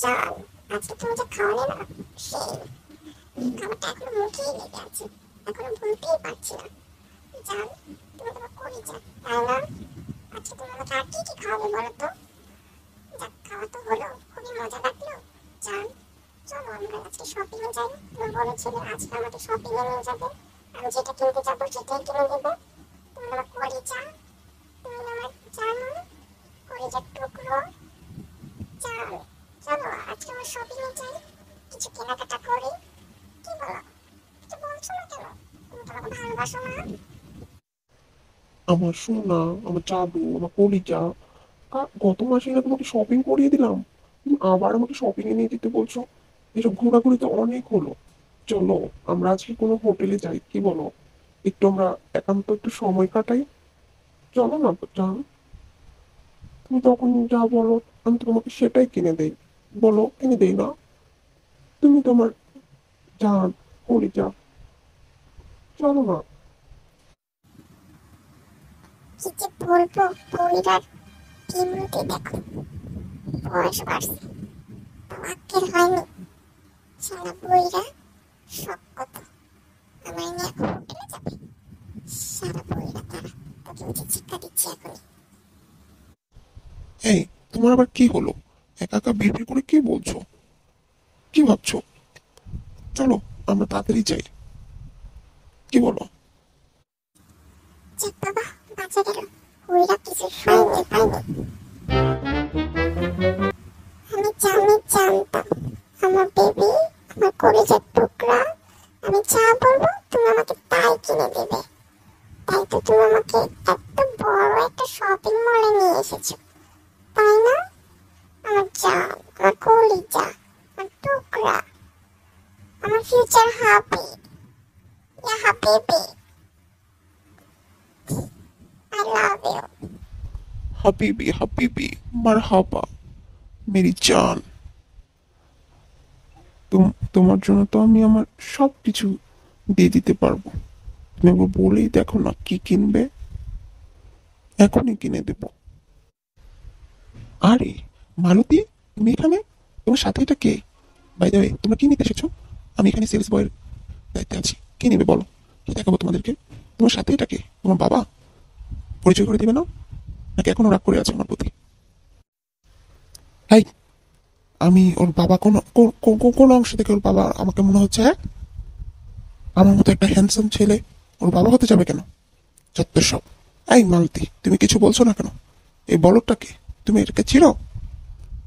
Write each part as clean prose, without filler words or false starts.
জান, আজকে তুমি যে খাওয়ালে না, সেই খাবারটা এখনো মুখেই লেগে আছে, এখনো ভুলতেই পারছি না। জান, তুমি তোমার করি যা, তাই না? আজকে তুমি আমাকে আর কি কি খাওয়াবে বলো তো? যাক, খাওয়া তো হলো, খুবই মজা লাগলো। জান, চলো আমরা আজকে শপিং এ যাই। তুমি বলেছিলে আজকে আমাকে শপিং এ নিয়ে যাবে, আমি যেটা কিনতে যাবো সেটাই কিনে দেবে। তুমি আমার করি যা, তুমি আমার জানো, কলিজার টুকরো। জান, চলো আজকে আমরা শপিং এ যাই, কিছু কেনাকাটা করি। কি বলো? কিছু বলছো না কেন? তুমি তো আমাকে ভালোবাসো না? আমার সোনা, আমার জাদু, আমার কলিজা, গত মাসে না তোমাকে শপিং করিয়ে দিলাম, তুমি আবার আমাকে শপিং এ নিয়ে যেতে বলছো? এসব ঘোরাঘুরি তো অনেক হলো। চলো আমরা আজকে কোনো হোটেলে যাই, কি বলো? একটু আমরা একান্ত একটু সময় কাটাই। চলো না জান, তুমি তখন যা বলো আমি তোমাকে সেটাই কিনে দেই। বলো, কিনে দেই না? তুমি তোমার জান, কলিজা, চলো না। কি যে বলবো, পরিবার কিমতে দেখো, বয়স বাড়ছে, আক্কেল হয়নি। শালা বইরা সব কথা আমার নিয়ে এখন হোটেলে যাবে। শালা বইরা তারা, তোকে উচিত শিক্ষা দিচ্ছি এখনই। এই, তোমার আবার কি হলো? একা একা বিড়বিড় করে কি বলছো? কি ভাবছো? চলো আমরা তাড়াতাড়ি যাই, কি বলো? যাক বাবা, বাঁচা গেল। বইরা কিছু হয়নি। আমি জানতাম আমার বেবি, আমার কলিজার টুকরা, আমি যা বলবো তুমি আমাকে তাই কিনে দেবে। তাই তো তুমি আমাকে এত বড় একটা শপিং মলে নিয়ে এসেছো, তাই না? আমার জান, আমার কলিজা, আমার টুকরা, আমার ফিউচার হাবি, ইয়া হাবিবি, আই লাভ ইউ। হাবিবি হাবিবি, মারহাবা, মেরি জান। তোমার জন্য তো আমি আমার সব কিছু দিয়ে দিতে পারবো। তুমি একবার বলেই দেখো না কি কিনবে, এখনই কিনে দেবো। আরে মালতী, তুমি এখানে? তোমার সাথে এটা কে? বাই দ্য ওয়ে, তোমরা কি নিতে এসেছো? আমি এখানে সেলস বয়ের দায়িত্বে আছি। কি নেবে বলো, কি দেখাবো তোমাদেরকে? তোমার সাথে এটা কে? তোমার বাবা? পরিচয় করে দিবে না? নাকি এখনো রাগ করে আছে আমার প্রতি? হাই, আমি ওর বাবা? কোন অংশ থেকে ওর বাবা আমাকে মনে হচ্ছে? হ্যাঁ, আমার মতো একটা হ্যান্ডসাম ছেলে ওর বাবা হতে যাবে কেন? চত্বর সব। এই মালতী, তুমি কিছু বলছো না কেন? এই বলদটাকে, তুমি এটাকে চিনো?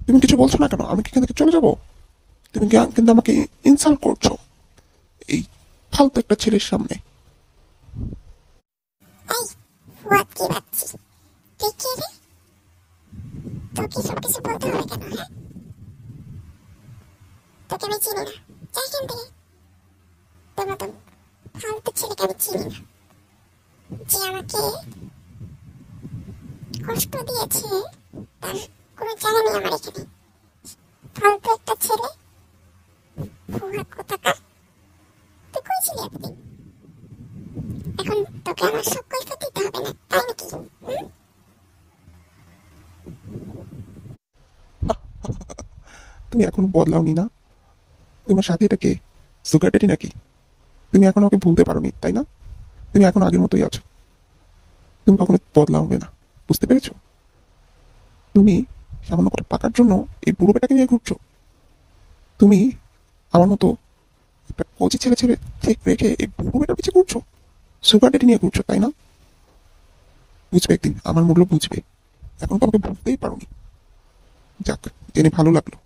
তুমি কিছু বলছো না কেন? আমি কি এখান থেকে চলে যাবো? তুমি কিন্তু আমাকে ইনসাল্ট করছো এই ফালতু একটা ছেলের সামনে। এই ফুয়াদ কি ভাবছি, তুই কে রে? তোকে সব কিছু বলতে হবে কেন? হ্যাঁ, তোকে আমি চিনি না, যাই এখান থেকে। তোর মতন ফালতু ছেলেকে আমি চিনি না, যে আমাকে কষ্ট দিয়েছে তার কোনো জায়গা নেই আমার এখানে। ফালতু একটা ছেলে, ফুয়াদ কোথাকার। তুই কই ছিলি এতদিন? এখন তোকে আমার সব কৈফিয়ত দিতে হবে না, তাই নাকি? হুম? তুমি এখনো বদলাওনি না? তোমার সাথে এটা কে? সুগার ড্যাডি নাকি? তুমি এখন ওকে ভুলতে পারোনি, তাই না? তুমি এখন আগের মতোই আছো, তুমি কখনো বদলাবে না। বুঝতে পেরেছো? তুমি সামান্য করে পাকার জন্য এই বুড়ো বেটাকে নিয়ে ঘুরছো। তুমি আমার মতো একটা কচি ছেলে ছেলে ঠিক রেখে এই বুড়ো বেটার পিছিয়ে ঘুরছো। সুগার ডেটি নিয়ে ঘুরছো, তাই না? বুঝবে একদিন, আমার মূল্য বুঝবে। এখন তো আমাকে বুঝতেই পারোনি। যাক, জেনে ভালো লাগলো।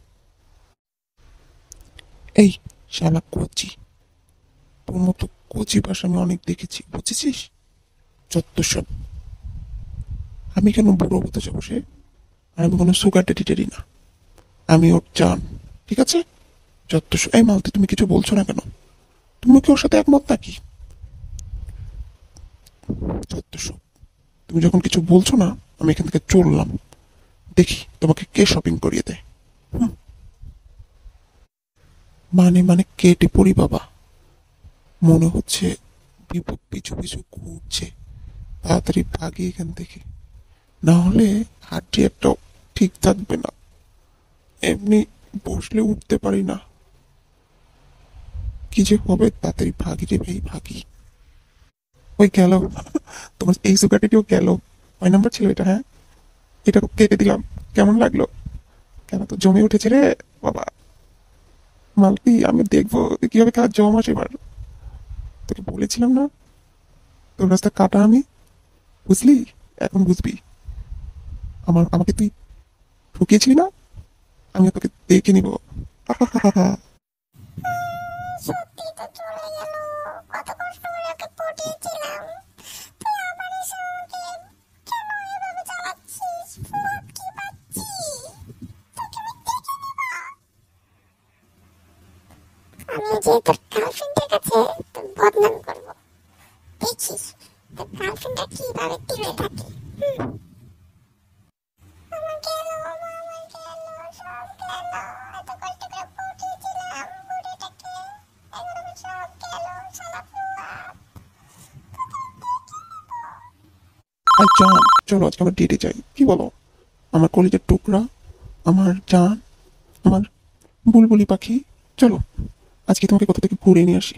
এই শালা কচি, তোর মতো কচি ভাষা আমি অনেক দেখেছি, বুঝেছিস? যত সব। আমি কেন বুড়ো হতে যাবো সে? আর আমি কোনো সুগার ডেটি টেডি না, আমি ওর জান। ঠিক আছে? যত সব। এই মালতি, তুমি কিছু বলছো না কেন? তুমি কি ওর সাথে একমত নাকি? যত সব। তুমি যখন কিছু বলছো না, আমি এখান থেকে চললাম। দেখি তোমাকে কে শপিং করিয়ে দেয়। হুম, মানে কেটে পড়ি বাবা। মনে হচ্ছে বিপদ পিছু পিছু ঘুরছে। তাড়াতাড়ি ভাগি এখান থেকে, না হলে হাঁটি একটাও ঠিক থাকবে না, এমনি বসলে উঠতে পারি না। কি যে হবে, তাড়াতাড়ি ভাগি রে ভাই ভাগি। ওই গেল, তোমার এই সুগারটিও গেল। 9 নাম্বার ছিল এটা, হ্যাঁ? এটা কেটে দিলাম, কেমন লাগলো? কেন তো জমে উঠেছে রে বাবা। মালতি, আমি দেখবো কিভাবে কাজ জমা আসে এবার। তোকে বলেছিলাম না তোর রাস্তা কাটা আমি, বুঝলি? এখন বুঝবি। আমাকে তুই ঠকিয়েছিলি না, আমি তোকে দেখে নিব। সত্যি তো চলে গেল। কত কষ্ট করে ওকে পটিয়েছিলাম, তুই আবার এসে ওকে কেন এভাবে চালাচ্ছিস? ফুট কি পাচ্ছি, তোকে আমি দেখে নেব। আমি যে তোর গার্লফ্রেন্ডের কাছে তোর বদনাম করবো, দেখিস তোর গার্লফ্রেন্ডটা কিভাবে টিকে থাকে। আমার গেল, আমার গেল, সব গেল। এত কষ্ট করে পটিয়েছিলাম বুড়িটাকে, এখন আমার সব গেল। শালা ফুয়া। আর জান, চলো আজকে আমরা ডেটে যাই, কি বলো? আমার কলেজের টুকরা, আমার জান, আমার বুলবুলি পাখি, চলো আজকে তোমাকে কোথা থেকে ঘুরে নিয়ে আসি।